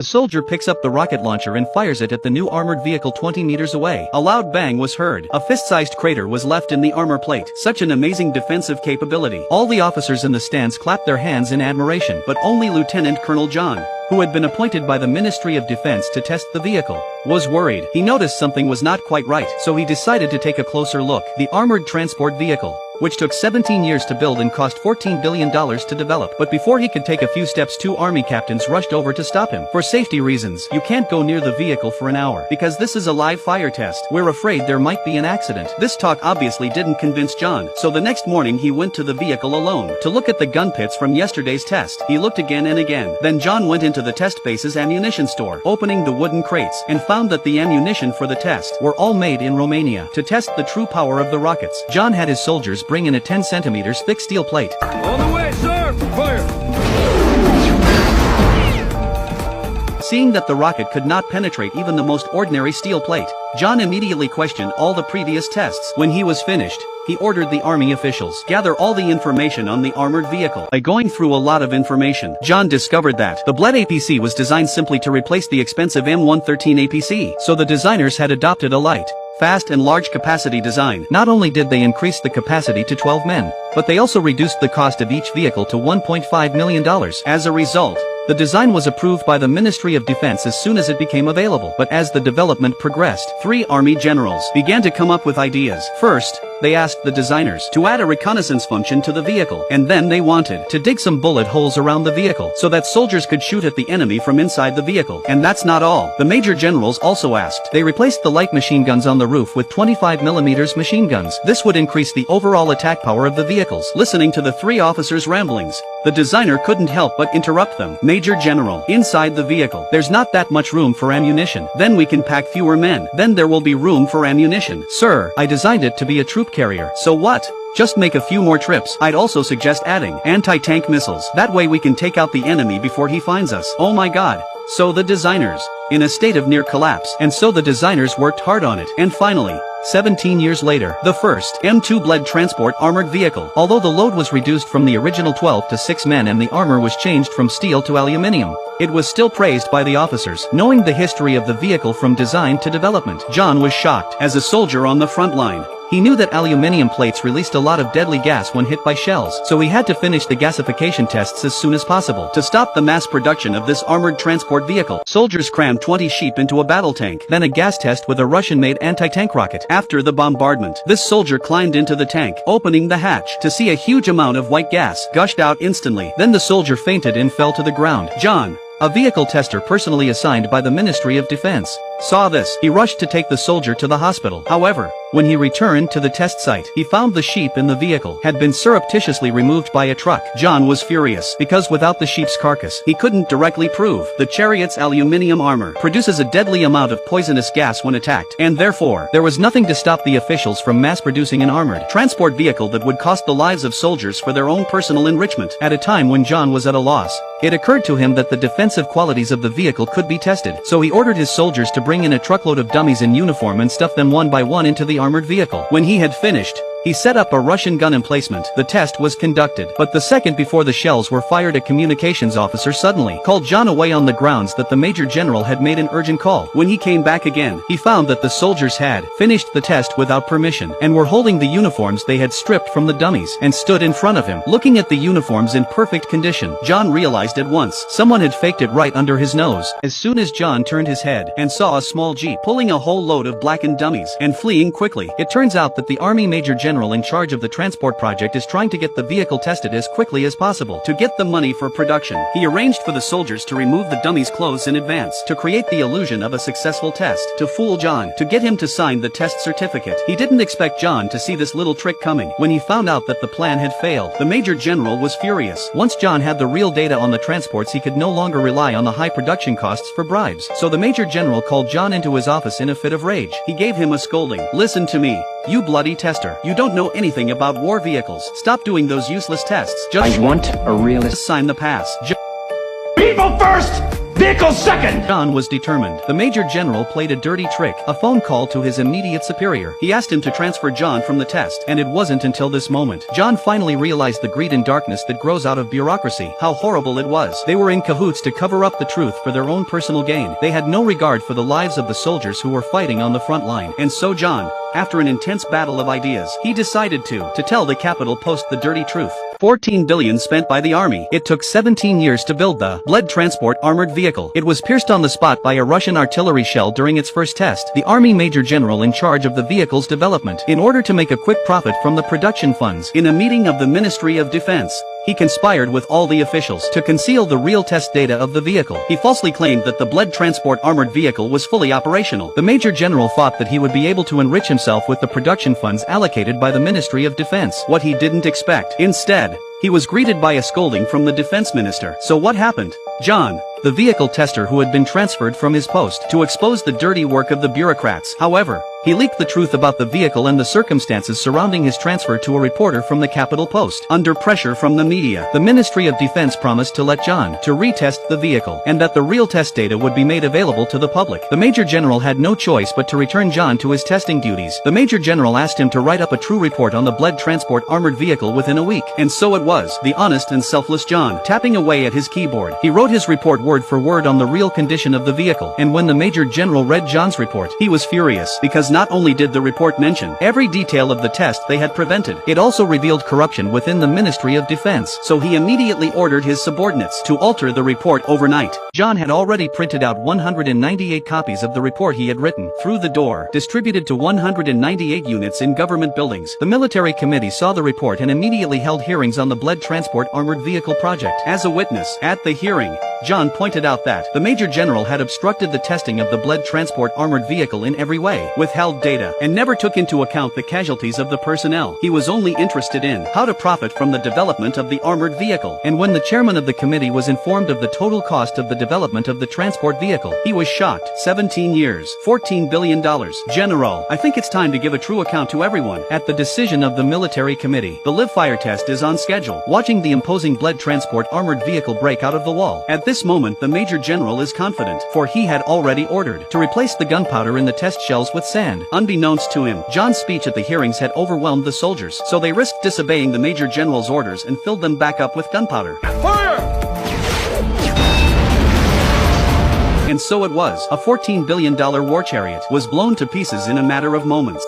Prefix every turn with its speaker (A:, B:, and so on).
A: The soldier picks up the rocket launcher and fires it at the new armored vehicle 20 meters away. A loud bang was heard. A fist-sized crater was left in the armor plate. Such an amazing defensive capability. All the officers in the stands clapped their hands in admiration, but only Lieutenant Colonel John, who had been appointed by the Ministry of Defense to test the vehicle, was worried. He noticed something was not quite right, so he decided to take a closer look. The armored transport vehicle, which took 17 years to build and cost $14 billion to develop. But before he could take a few steps, two army captains rushed over to stop him. For safety reasons, you can't go near the vehicle for an hour, because this is a live fire test. We're afraid there might be an accident. This talk obviously didn't convince John, so the next morning he went to the vehicle alone, to look at the gun pits from yesterday's test. He looked again and again. Then John went into the test base's ammunition store, opening the wooden crates, and found that the ammunition for the test were all made in Romania. To test the true power of the rockets, John had his soldiers bring in a 10 centimeters thick steel plate.
B: On the way, sir! Fire!
A: Seeing that the rocket could not penetrate even the most ordinary steel plate, John immediately questioned all the previous tests. When he was finished, he ordered the army officials gather all the information on the armored vehicle. By going through a lot of information, John discovered that the Bled APC was designed simply to replace the expensive M113 APC, so the designers had adopted a light, fast and large capacity design. Not only did they increase the capacity to 12 men, but they also reduced the cost of each vehicle to $1.5 million. As a result, the design was approved by the Ministry of Defense as soon as it became available. But as the development progressed, three army generals began to come up with ideas. First, they asked the designers to add a reconnaissance function to the vehicle, and then they wanted to dig some bullet holes around the vehicle so that soldiers could shoot at the enemy from inside the vehicle. And that's not all. The major generals also asked they replaced the light machine guns on the roof with 25mm machine guns. This would increase the overall attack power of the vehicles. Listening to the three officers' ramblings, the designer couldn't help but interrupt them. Major General, inside the vehicle, there's not that much room for ammunition. Then we can pack fewer men. Then there will be room for ammunition. Sir, I designed it to be a troop carrier. So what? Just make a few more trips. I'd also suggest adding anti-tank missiles. That way we can take out the enemy before he finds us. Oh my god. So the designers, in a state of near collapse, and so the designers worked hard on it. And finally, 17 years later, the first M2 Bled transport armored vehicle. Although the load was reduced from the original 12 to 6 men and the armor was changed from steel to aluminum, it was still praised by the officers. Knowing the history of the vehicle from design to development, John was shocked. As a soldier on the front line, he knew that aluminum plates released a lot of deadly gas when hit by shells, so he had to finish the gasification tests as soon as possible. To stop the mass production of this armored transport vehicle, soldiers crammed 20 sheep into a battle tank, then a gas test with a Russian-made anti-tank rocket. After the bombardment, this soldier climbed into the tank, opening the hatch, to see a huge amount of white gas gushed out instantly. Then the soldier fainted and fell to the ground. John, a vehicle tester personally assigned by the Ministry of Defense, saw this. He rushed to take the soldier to the hospital. However, when he returned to the test site, he found the sheep in the vehicle had been surreptitiously removed by a truck. John was furious, because without the sheep's carcass, he couldn't directly prove the chariot's aluminum armor produces a deadly amount of poisonous gas when attacked, and therefore, there was nothing to stop the officials from mass-producing an armored transport vehicle that would cost the lives of soldiers for their own personal enrichment. At a time when John was at a loss, it occurred to him that the defensive qualities of the vehicle could be tested, so he ordered his soldiers to bring in a truckload of dummies in uniform and stuff them one by one into the armored vehicle. When he had finished, he set up a Russian gun emplacement. The test was conducted, but the second before the shells were fired, a communications officer suddenly called John away on the grounds that the Major General had made an urgent call. When he came back again, he found that the soldiers had finished the test without permission, and were holding the uniforms they had stripped from the dummies, and stood in front of him. Looking at the uniforms in perfect condition, John realized at once someone had faked it right under his nose. As soon as John turned his head and saw a small jeep pulling a whole load of blackened dummies and fleeing quickly, it turns out that the Army Major General in charge of the transport project is trying to get the vehicle tested as quickly as possible to get the money for production. He arranged for the soldiers to remove the dummies' clothes in advance to create the illusion of a successful test, to fool John, to get him to sign the test certificate. He didn't expect John to see this little trick coming. When he found out that the plan had failed, the Major General was furious. Once John had the real data on the transports, he could no longer rely on the high production costs for bribes. So the Major General called John into his office in a fit of rage. He gave him a scolding. "Listen to me, you bloody tester. You don't know anything about war vehicles. Stop doing those useless tests. Just
C: I want a realist.
A: sign the pass."
B: People first, then vehicle second!
A: John was determined. The Major General played a dirty trick, a phone call to his immediate superior. He asked him to transfer John from the test, and it wasn't until this moment John finally realized the greed and darkness that grows out of bureaucracy. How horrible it was. They were in cahoots to cover up the truth for their own personal gain. They had no regard for the lives of the soldiers who were fighting on the front line. And so John, after an intense battle of ideas, he decided to tell the Capitol Post the dirty truth. 14 billion spent by the army. It took 17 years to build the Bled transport armored vehicle. It was pierced on the spot by a Russian artillery shell during its first test. The Army Major General in charge of the vehicle's development, in order to make a quick profit from the production funds, in a meeting of the Ministry of Defense, he conspired with all the officials to conceal the real test data of the vehicle. He falsely claimed that the Bled transport armored vehicle was fully operational. The Major General thought that he would be able to enrich himself with the production funds allocated by the Ministry of Defense. What he didn't expect. Instead, he was greeted by a scolding from the defense minister. So what happened? John, the vehicle tester who had been transferred from his post to expose the dirty work of the bureaucrats. However, he leaked the truth about the vehicle and the circumstances surrounding his transfer to a reporter from the Capitol Post. Under pressure from the media, the Ministry of Defense promised to let John to retest the vehicle, and that the real test data would be made available to the public. The Major General had no choice but to return John to his testing duties. The Major General asked him to write up a true report on the Bled transport armored vehicle within a week. And so it was, the honest and selfless John, tapping away at his keyboard. He wrote his report word for word on the real condition of the vehicle. And when the Major General read John's report, he was furious, because not only did the report mention every detail of the test they had prevented, it also revealed corruption within the Ministry of Defense. So he immediately ordered his subordinates to alter the report overnight. John had already printed out 198 copies of the report he had written, through the door, distributed to 198 units in government buildings. The military committee saw the report and immediately held hearings on the Bled transport armored vehicle project. As a witness, at the hearing, John pointed out that the Major General had obstructed the testing of the Bled transport armored vehicle in every way, withheld data, and never took into account the casualties of the personnel. He was only interested in how to profit from the development of the armored vehicle. And when the chairman of the committee was informed of the total cost of the development of the transport vehicle, he was shocked. 17 years, $14 billion. General, I think it's time to give a true account to everyone. At the decision of the military committee, the live fire test is on schedule. Watching the imposing Bled transport armored vehicle break out of the wall. At this moment the Major General is confident, for he had already ordered to replace the gunpowder in the test shells with sand. Unbeknownst to him, John's speech at the hearings had overwhelmed the soldiers, so they risked disobeying the Major General's orders and filled them back up with gunpowder.
B: Fire!
A: And so it was, a $14 billion war chariot was blown to pieces in a matter of moments.